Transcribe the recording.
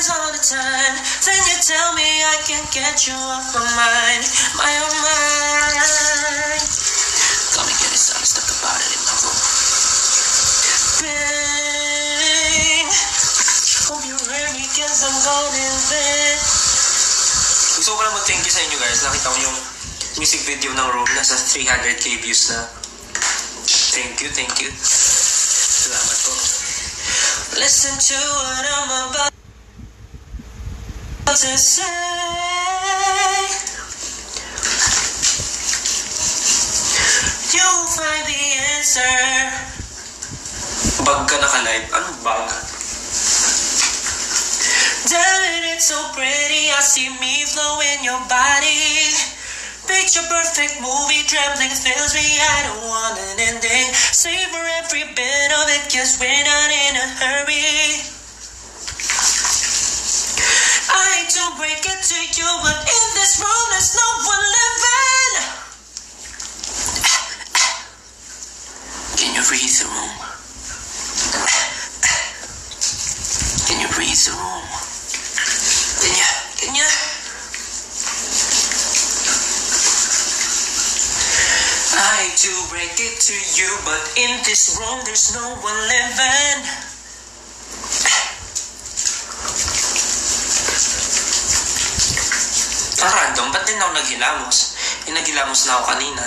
happens all the time. Then you tell me I can't get you off my mind. My oh my. Got me getting so stuck about it in my room. Bang. Hope you hear me cause I'm gone in bed. Gusto ko lang mag-thank you sa inyo guys. Nakita ko yung music video ng Room. Nasa 300k views na. Thank you, thank you. Salamat po. Listen to what I'm about to say. You'll find the answer. Bag ka naka-live. Anong bag? Damn it, it's so pretty. I see me flow in your body. Picture perfect movie, trembling fills me. I don't want an ending. Savor every bit of it, cause we're not in a hurry. I hate to break it to you, but in this room there's no one living. Can you read the room? Can you read the room? Can you? I hate to break it to you, but in this room there's no one living. Random, ba't din ako naghilamos? Naghilamos na ako kanina.